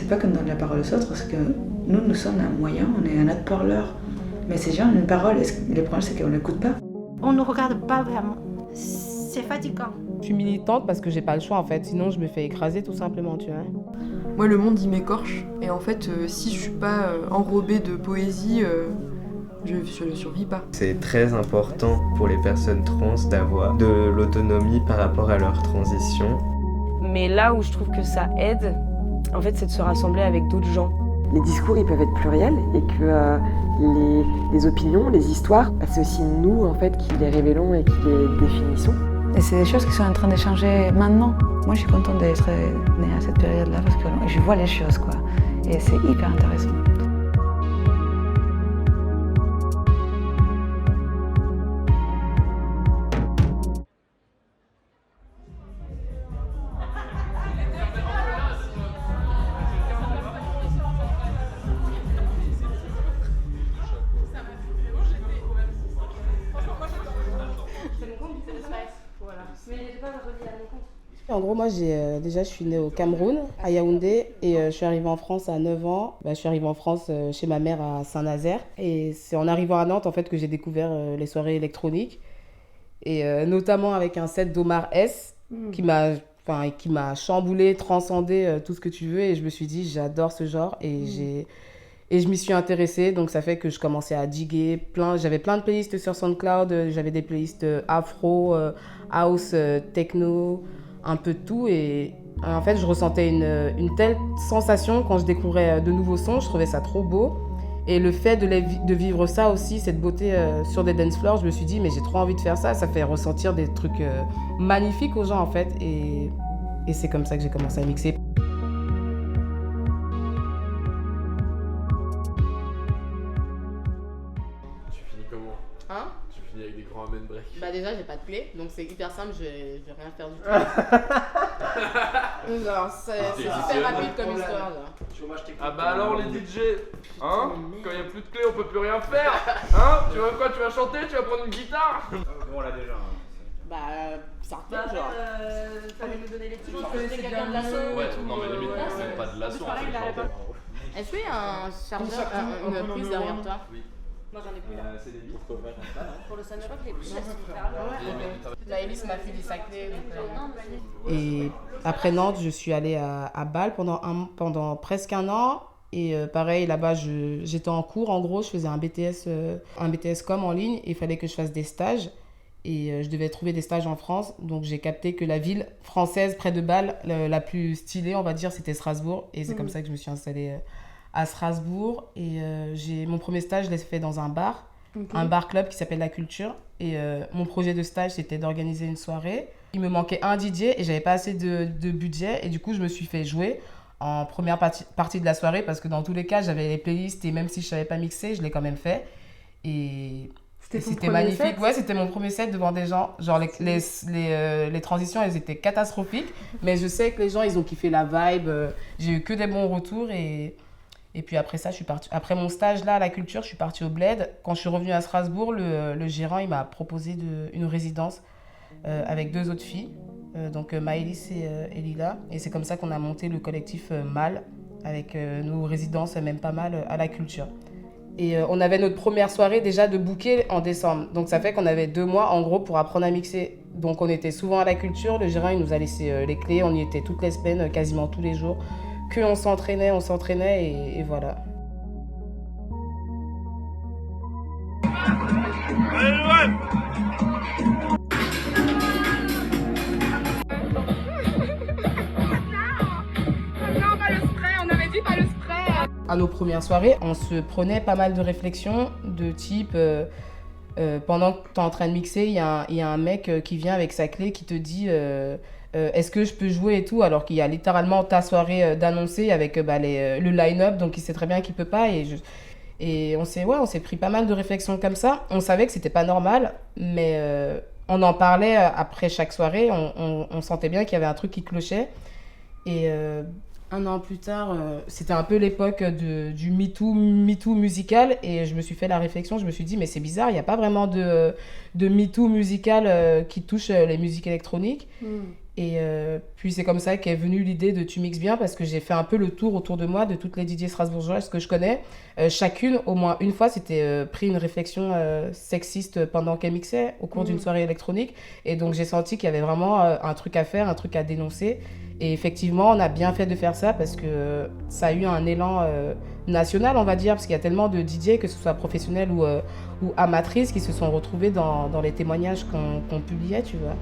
c'est pas qu'on donne la parole aux autres, c'est que nous sommes un moyen, on est un autre parleur. Mais ces gens ont une parole, et le problème c'est qu'on n'écoute pas. On ne regarde pas vraiment. C'est fatigant. Je suis militante parce que j'ai pas le choix en fait, sinon je me fais écraser tout simplement, tu vois. Moi, le monde, il m'écorche. Et en fait, si je suis pas enrobée de poésie, je ne survis pas. C'est très important pour les personnes trans d'avoir de l'autonomie par rapport à leur transition. Mais là où je trouve que ça aide, en fait, c'est de se rassembler avec d'autres gens. Les discours, ils peuvent être pluriels et que les opinions, les histoires, c'est aussi nous, en fait, qui les révélons et qui les définissons. Et c'est des choses qui sont en train de changer maintenant. Moi, je suis contente d'être née à cette période-là parce que je vois les choses, quoi. Et c'est hyper intéressant. En gros, moi, je suis née au Cameroun, à Yaoundé, et je suis arrivée en France à 9 ans. Je suis arrivée en France chez ma mère à Saint-Nazaire. Et c'est en arrivant à Nantes, en fait, que j'ai découvert les soirées électroniques. Et notamment avec un set d'Omar S, qui m'a chamboulé, transcendé, tout ce que tu veux. Et je me suis dit, j'adore ce genre. Et je m'y suis intéressée. Donc, ça fait que je commençais à diguer. J'avais plein de playlists sur SoundCloud. J'avais des playlists afro, house, techno, un peu de tout. Et en fait, je ressentais une telle sensation quand je découvrais de nouveaux sons. Je trouvais ça trop beau. Et le fait de vivre ça aussi, cette beauté sur des dance floors, je me suis dit, mais j'ai trop envie de faire ça. Ça fait ressentir des trucs magnifiques aux gens, en fait. Et c'est comme ça que j'ai commencé à mixer. Tu finis comment? Hein? Tu finis avec des grands amen break? Bah déjà, j'ai pas de play, donc c'est hyper simple, je vais rien faire du tout. Genre, c'est super rapide comme histoire, là. Ah bah alors les DJ, hein? Quand il n'y a plus de clés, on peut plus rien faire. Hein? Tu vas quoi? Tu vas chanter? Tu vas prendre une guitare? Bon, on l'a déjà. Bah, certains, genre. Fallait me donner les titres. C'est quelqu'un de l'assaut. Ouais, non mais limite, c'est pas de l'assaut, c'est genre. Est-ce qu'il y a un chargeur, une prise derrière toi? Oui. Moi j'en ai plus là. C'est des vies. Pour le son, je crois que les prises elles sont super loin. La Elise m'a filé sa clé. Non, mais Et après Nantes, je suis allée à Bâle pendant presque un an. Et pareil, là-bas, j'étais en cours. En gros, je faisais un BTS com en ligne. Il fallait que je fasse des stages. Et je devais trouver des stages en France. Donc, j'ai capté que la ville française près de Bâle, la plus stylée, on va dire, c'était Strasbourg. Et c'est comme ça que je me suis installée à Strasbourg. Et mon premier stage, je l'ai fait dans un bar. Un bar club qui s'appelle La Culture. Et mon projet de stage, c'était d'organiser une soirée. Il me manquait un DJ et j'avais pas assez de budget. Et du coup, je me suis fait jouer en première partie de la soirée parce que dans tous les cas, j'avais les playlists et même si je savais pas mixer, je l'ai quand même fait. Et c'était magnifique. Set? Ouais, c'était mon premier set devant des gens. Genre, les transitions, elles étaient catastrophiques. Mais je sais que les gens, ils ont kiffé la vibe. J'ai eu que des bons retours et puis après ça, je suis partie. Après mon stage là à La Culture, je suis partie au Bled. Quand je suis revenue à Strasbourg, le gérant il m'a proposé une résidence avec 2 autres filles, donc Maëlys et Lila. Et c'est comme ça qu'on a monté le collectif Mal avec nos résidences même pas mal à La Culture. Et on avait notre première soirée déjà de booker en décembre. Donc ça fait qu'on avait 2 mois en gros pour apprendre à mixer. Donc on était souvent à La Culture. Le gérant il nous a laissé les clés. On y était toutes les semaines, quasiment tous les jours. On s'entraînait et voilà. À nos premières soirées, on se prenait pas mal de réflexions de type pendant que tu es en train de mixer, il y a un mec qui vient avec sa clé qui te dit est-ce que je peux jouer et tout, alors qu'il y a littéralement ta soirée d'annoncer avec le line-up, donc il sait très bien qu'il peut pas. Et on s'est pris pas mal de réflexions comme ça. On savait que c'était pas normal, mais on en parlait après chaque soirée. On sentait bien qu'il y avait un truc qui clochait. Et 1 an plus tard, c'était un peu l'époque du MeToo musical. Et je me suis fait la réflexion, je me suis dit, mais c'est bizarre, il n'y a pas vraiment de MeToo musical qui touche les musiques électroniques. Et puis c'est comme ça qu'est venue l'idée de Tu mixes bien, parce que j'ai fait un peu le tour autour de moi de toutes les DJ strasbourgeoises que je connais. Chacune, au moins une fois, s'était pris une réflexion sexiste pendant qu'elle mixait au cours d'une soirée électronique. Et donc j'ai senti qu'il y avait vraiment un truc à faire, un truc à dénoncer. Et effectivement, on a bien fait de faire ça parce que ça a eu un élan national, on va dire, parce qu'il y a tellement de DJ, que ce soit professionnels ou amatrices, qui se sont retrouvés dans les témoignages qu'on publiait, tu vois.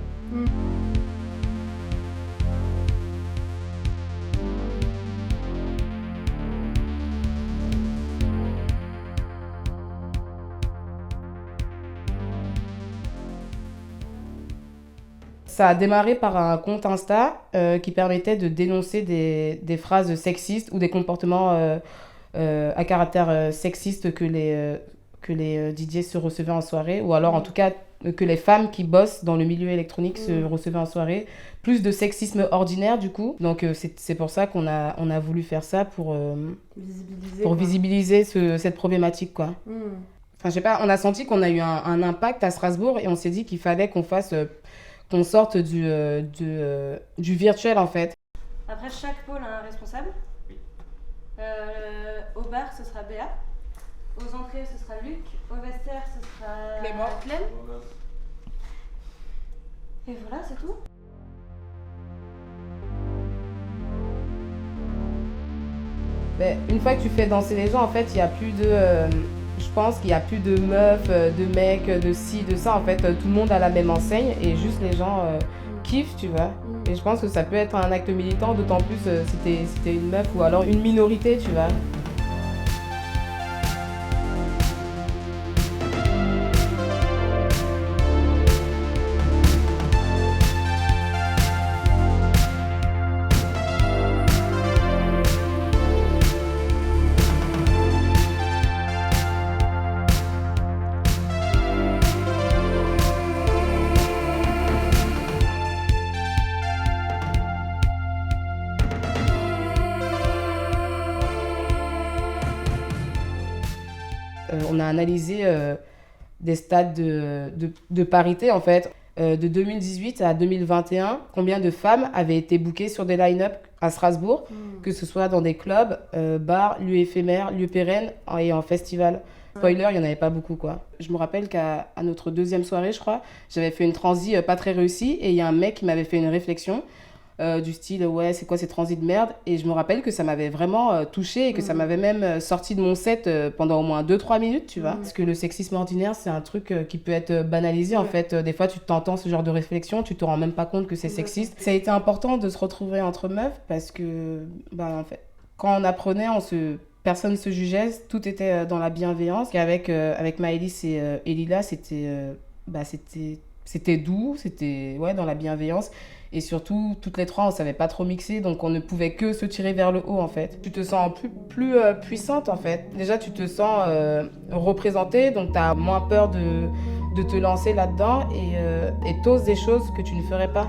Ça a démarré par un compte Insta qui permettait de dénoncer des phrases sexistes ou des comportements à caractère sexiste que les DJ se recevaient en soirée, ou alors en tout cas que les femmes qui bossent dans le milieu électronique se recevaient en soirée. Plus de sexisme ordinaire du coup. Donc c'est pour ça qu'on a voulu faire ça pour visibiliser cette problématique, quoi. Enfin, je sais pas, on a senti qu'on a eu un impact à Strasbourg et on s'est dit qu'il fallait qu'on sorte du virtuel, en fait. Après, chaque pôle a un responsable. Au bar, ce sera Béa. Aux entrées, ce sera Luc. Au vestiaire, ce sera Clem. Et voilà, c'est tout. Ben, une fois que tu fais danser les gens, en fait, il y a plus de... je pense qu'il n'y a plus de meufs, de mecs, de ci, de ça. En fait, tout le monde a la même enseigne et juste les gens kiffent, tu vois. Et je pense que ça peut être un acte militant, d'autant plus si t'es une meuf ou alors une minorité, tu vois. On a analysé des stades de parité, en fait. De 2018 à 2021, combien de femmes avaient été bookées sur des line-up à Strasbourg, que ce soit dans des clubs, bars, lieux éphémères, lieux pérennes et en festival. Spoiler, il n'y en avait pas beaucoup, quoi. Je me rappelle qu'à notre deuxième soirée, je crois, j'avais fait une transi pas très réussie et il y a un mec qui m'avait fait une réflexion du style « Ouais, c'est quoi ces transis de merde ?» Et je me rappelle que ça m'avait vraiment touchée et que ça m'avait même sorti de mon set pendant au moins 2-3 minutes, tu vois. Parce que le sexisme ordinaire, c'est un truc qui peut être banalisé, en fait. Des fois, tu t'entends ce genre de réflexion, tu te rends même pas compte que c'est sexiste. Ça a été important de se retrouver entre meufs parce que, en fait, quand on apprenait, personne ne se jugeait, tout était dans la bienveillance. Et avec Maëlys et Lila, c'était doux, c'était dans la bienveillance. Et surtout, toutes les trois, on savait pas trop mixer, donc on ne pouvait que se tirer vers le haut, en fait. Tu te sens plus puissante, en fait. Déjà, tu te sens représentée, donc tu as moins peur de te lancer là-dedans et t'oses des choses que tu ne ferais pas.